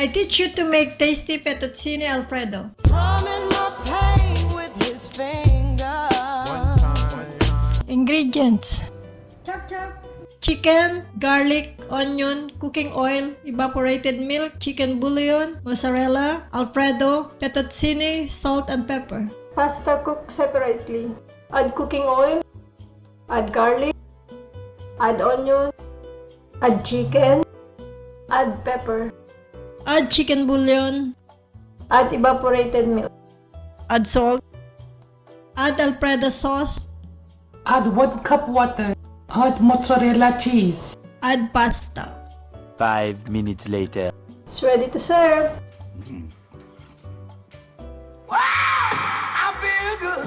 I teach you to make tasty fettuccine Alfredo. Drumming my pain with his finger. Ingredients: chop chop, chicken, garlic, onion, cooking oil, evaporated milk, chicken bouillon, mozzarella, Alfredo, fettuccine, salt and pepper. Pasta cook separately. Add cooking oil, add garlic, add onion, add chicken, add pepper, add chicken bouillon, add evaporated milk, add salt, add Alfredo sauce, Add 1 cup water. Add mozzarella cheese. add pasta. 5 minutes later. It's ready to serve. I feel good.